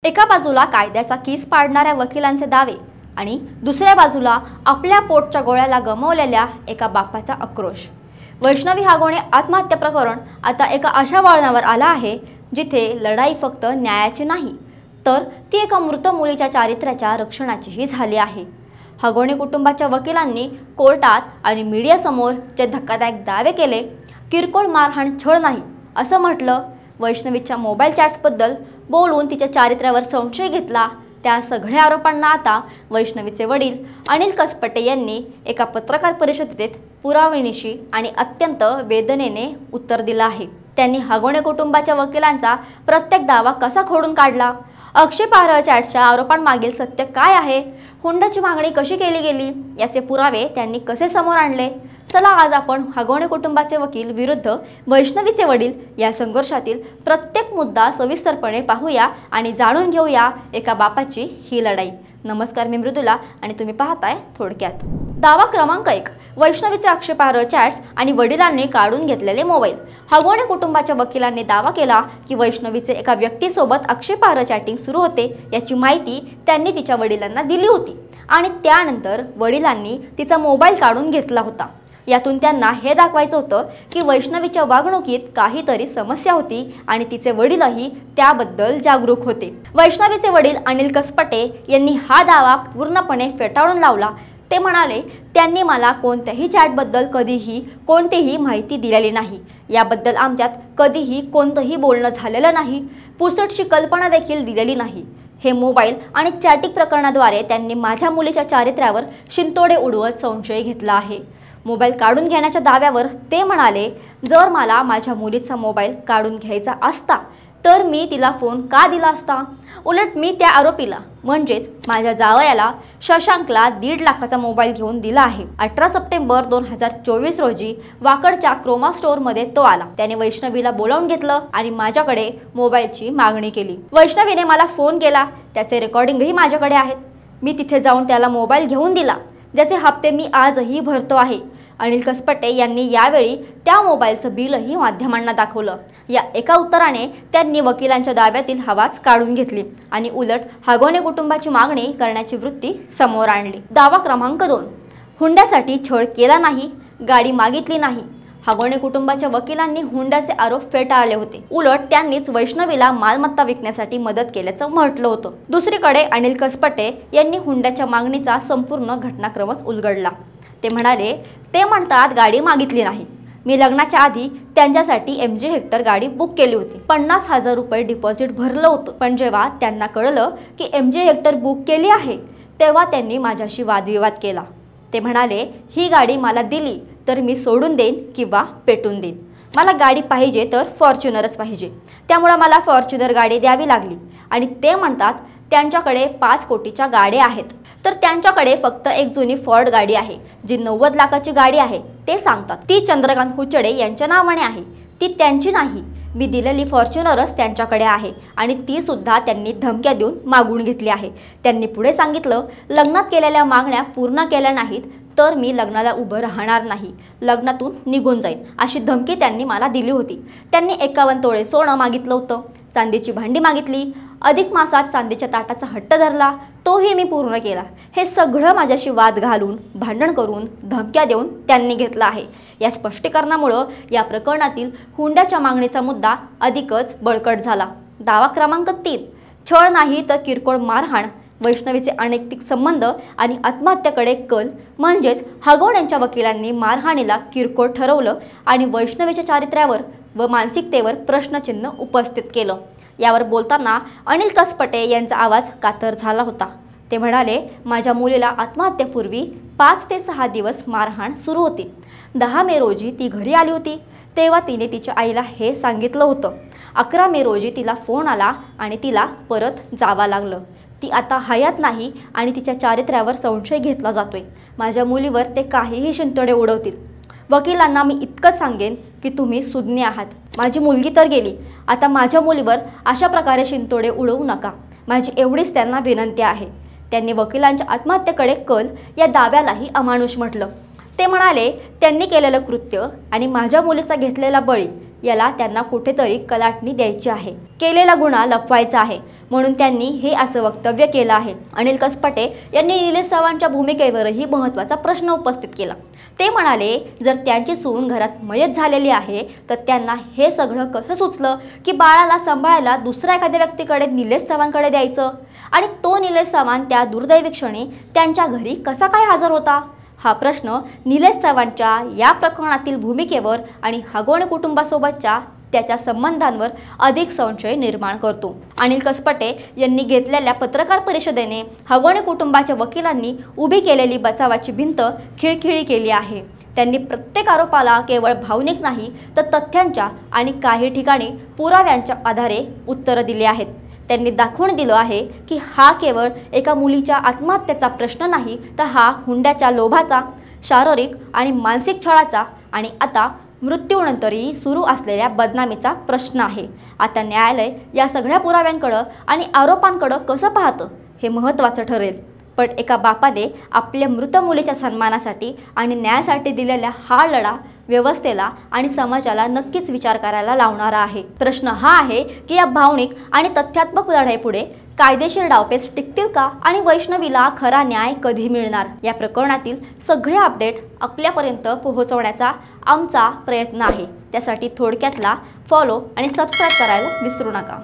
एका बाजूला कायद्याचा कीस पाडणाऱ्या वकिलांचे दावे आणि दुसऱ्या बाजूला आपल्या पोटच्या गोळ्याला गमावलेल्या एका बापाचा आक्रोश। वैष्णवी हागोणे आत्महत्या प्रकरण आता एका अशा वळणावर आला आहे जिथे लढाई फक्त न्यायाची नाही तर ती एका मृत मुलीच्या चारित्र्याच्या रक्षणाचीही झाली आहे। हागोणे कुटुंबाच्या वकिलांनी कोर्टात आणि मीडियासमोर जे धक्कादायक दावे केले, किरकोळ मारहाण छळ नाही असं म्हटलं, वैष्णवीच्या मोबाईल चॅट्सबद्दल बोलून तिच्या चारित्र्यावर संशय घेतला, त्या सगळ्या आरोपांना आता वैष्णवीचे वडील अनिल कसपटे यांनी एका पत्रकार परिषदेत पुराव्यानिशी आणि अत्यंत वेदनेने उत्तर दिलं आहे। त्यांनी हागोणे कुटुंबाच्या वकिलांचा प्रत्येक दावा कसा खोडून काढला, आक्षेपार्ह चॅट्सच्या आरोपांमागील सत्य काय आहे, हुंड्याची मागणी कशी केली गेली याचे पुरावे त्यांनी कसे समोर आणले। चला आज आपण हागोणे कुटुंबाचे वकील विरुद्ध वैष्णवीचे वडील या संघर्षातील प्रत्येक मुद्दा सविस्तरपणे पाहूया आणि जाणून घेऊया एका बापाची ही लढाई। नमस्कार, मी मृदुला आणि तुम्ही पाहताय थोडक्यात। दावा क्रमांक 1, वैष्णवीचे आक्षेपार्ह चॅट्स आणि वडिलांनी काढून घेतलेले मोबाईल। हागोणे कुटुंबाच्या वकिलांनी दावा केला की वैष्णवीचे एका व्यक्तीसोबत आक्षेपार्ह चॅटिंग सुरू होते याची माहिती त्यांनी तिच्या वडिलांना दिली होती आणि त्यानंतर वडिलांनी तिचा मोबाईल काढून घेतला होता। यातून त्यांना हे दाखवायचं होतं की वैष्णवीच्या वागणुकीत काहीतरी समस्या होती आणि तिचे वडीलही त्याबद्दल जागरूक होते। वैष्णवीचे वडील अनिल कसपटे यांनी हा दावा पूर्णपणे फेटाळून लावला। ते म्हणाले, त्यांनी मला कोणत्याही चॅटबद्दल कधीही कोणतीही माहिती दिलेली नाही, याबद्दल आमच्यात कधीही कोणतंही बोलणं झालेलं नाही, पुसटशी कल्पना देखील दिलेली नाही। हे मोबाईल आणि चॅटिंग प्रकरणाद्वारे त्यांनी माझ्या मुलीच्या चारित्र्यावर शिंतोडे उडवत संशय घेतला आहे। मोबाईल काढून घेण्याच्या दाव्यावर ते म्हणाले, जर मला माझ्या मुलीचा मोबाईल काढून घ्यायचा असता तर मी तिला फोन का दिला असता। उलट मी त्या आरोपीला म्हणजेच माझ्या जावयाला शशांकला 1.5 लाखाचा मोबाईल घेऊन दिला आहे। 18 सप्टेंबर 2024 रोजी वाकडच्या क्रोमा स्टोअरमध्ये तो आला। त्याने वैष्णवीला बोलावून घेतलं आणि माझ्याकडे मोबाईलची मागणी केली। वैष्णवीने मला फोन केला, त्याचे रेकॉर्डिंगही माझ्याकडे आहेत। मी तिथे जाऊन त्याला मोबाईल घेऊन दिला, ज्याचे हप्ते मी आजही भरतो आहे। अनिल कसपटे यांनी यावेळी त्या मोबाईलचं बिलही माध्यमांना दाखवलं। या एका उत्तराने त्यांनी वकिलांच्या दाव्यातील हवाच काढून घेतली आणि उलट हागोणे कुटुंबाची मागणी करण्याची वृत्ती समोर आणली। दावा क्रमांक 2, हुंड्यासाठी छळ केला नाही, गाडी मागितली नाही। हागोणे कुटुंबाच्या वकिलांनी हुंड्याचे आरोप फेटाळले होते, उलट त्यांनीच वैष्णवीला मालमत्ता विकण्यासाठी मदत केल्याचं म्हटलं होतं। दुसरीकडे अनिल कसपटे यांनी हुंड्याच्या मागणीचा संपूर्ण घटनाक्रमच उलगडला। ते म्हणाले, ते म्हणतात गाडी मागितली नाही, मी लग्नाच्या आधी त्यांच्यासाठी MG हेक्टर गाडी बुक केली होती, 50,000 रुपये डिपॉझिट भरलं होतं, पण जेव्हा त्यांना कळलं की MG हेक्टर बुक केली आहे तेव्हा त्यांनी माझ्याशी वादविवाद केला। ते म्हणाले, ही गाडी मला दिली तर मी सोडून देईन किंवा पेटून देईन, मला गाडी पाहिजे तर फॉर्च्युनरच पाहिजे, त्यामुळे मला फॉर्च्युनर गाडी द्यावी लागली। आणि ते म्हणतात त्यांच्याकडे 5 कोटीच्या गाड्या आहेत, तर त्यांच्याकडे फक्त एक जुनी फॉर्ड गाडी आहे जी 90 लाखाची गाडी आहे। ते सांगतात ती चंद्रकांत हुचडे यांच्या नावाने आहे, ती त्यांची नाही, मी दिलेली फॉर्च्युनरच त्यांच्याकडे आहे आणि ती सुद्धा त्यांनी धमक्या देऊन मागून घेतली आहे। त्यांनी पुढे सांगितलं, लग्नात केलेल्या मागण्या पूर्ण केल्या नाहीत तर मी लग्नाला उभं राहणार नाही, लग्नातून निघून जाईन अशी धमकी त्यांनी मला दिली होती। त्यांनी 51 तोळे सोनं मागितलं होतं, चांदीची भांडी मागितली, अधिक मासात चांदीच्या ताटाचा हट्ट धरला, तोही मी पूर्ण केला। हे सगळं माझ्याशी वाद घालून, भांडण करून, धमक्या देऊन त्यांनी घेतलं आहे। या स्पष्टीकरणामुळे या प्रकरणातील हुंड्याच्या मागणीचा मुद्दा अधिकच बळकट झाला। दावा क्रमांक 3, छळ नाही तर किरकोळ मारहाण। वैष्णवीचे अनैतिक संबंध आणि आत्महत्येकडे कल म्हणजेच हागोण्यांच्या वकिलांनी मारहाणीला किरकोळ ठरवलं आणि वैष्णवीच्या चारित्र्यावर व मानसिकतेवर प्रश्नचिन्ह उपस्थित केलं। यावर बोलताना अनिल कसपटे यांचा आवाज कातर झाला होता। ते म्हणाले, माझ्या मुलीला आत्महत्येपूर्वी 5 ते 6 दिवस मारहाण सुरू होती। 10 मे रोजी ती घरी आली होती, तेव्हा तिने तिच्या आईला हे सांगितलं होतं। 11 मे रोजी तिला फोन आला आणि तिला परत जावं लागलं। ती आता हयात नाही आणि तिच्या चारित्र्यावर संशय घेतला जातोय। माझ्या मुलीवर ते काहीही शिंतोडे उडवतील। वकिलांना मी इतकंच सांगेन की तुम्ही सुज्ञ आहात, माझी मुलगी तर गेली, आता माझ्या मुलीवर अशा प्रकारे शिंतोडे उडवू नका, माझी एवढीच त्यांना विनंती आहे। त्यांनी वकिलांच्या आत्महत्येकडे कल या दाव्यालाही अमानुष म्हटलं। ते म्हणाले, त्यांनी केलेलं कृत्य आणि माझ्या मुलीचा घेतलेला बळी याला त्यांना कुठेतरी कलाटणी द्यायची आहे, केलेला गुन्हा लपवायचा आहे, म्हणून त्यांनी हे असं वक्तव्य केलं आहे। अनिल कसपटे यांनी निलेश चव्हाणच्या भूमिकेवरही महत्त्वाचा प्रश्न उपस्थित केला। ते म्हणाले, जर त्यांची सून घरात मयत झालेली आहे तर त्यांना हे सगळं कसं सुचलं की बाळाला सांभाळायला दुसऱ्या एखाद्या व्यक्तीकडे निलेश चव्हाणकडे द्यायचं, आणि तो निलेश चव्हाण त्या दुर्दैवी क्षणी त्यांच्या घरी कसा काय हजर होता? हा प्रश्न निलेश चव्हाणच्या या प्रकरणातील भूमिकेवर आणि हगवणे कुटुंबासोबतच्या त्याच्या संबंधांवर अधिक संशय निर्माण करतो। अनिल कसपटे यांनी घेतलेल्या पत्रकार परिषदेने हगवणे कुटुंबाच्या वकिलांनी उभी केलेली बचावाची भिंत खिळखिळी केली आहे। त्यांनी प्रत्येक आरोपाला केवळ भावनिक नाही तर तथ्यांच्या आणि काही ठिकाणी पुराव्यांच्या आधारे उत्तरं दिली आहेत। त्यांनी दाखवून दिलं आहे की हा केवळ एका मुलीच्या आत्महत्येचा प्रश्न नाही, तर हा हुंड्याच्या लोभाचा, शारीरिक आणि मानसिक छळाचा आणि आता मृत्यूनंतरही सुरू असलेल्या बदनामीचा प्रश्न आहे। आता न्यायालय या सगळ्या पुराव्यांकडे आणि आरोपांकडे कसं पाहतं हे महत्त्वाचं ठरेल। पण एका बापाने आपल्या मृत मुलीच्या सन्मानासाठी आणि न्यायासाठी दिलेल्या हा लढा व्यवस्थेला आणि समाजाला नक्कीच विचार करायला लावणारा आहे। प्रश्न हा आहे की या भावनिक आणि तथ्यात्मक लढाईपुढे कायदेशीर डावपेच टिकतील का, आणि वैष्णवीला खरा न्याय कधी मिळणार? या प्रकरणातील सगळे अपडेट आपल्यापर्यंत पोहोचवण्याचा आमचा प्रयत्न आहे। त्यासाठी थोडक्यातला फॉलो आणि सबस्क्राईब करायला विसरू नका।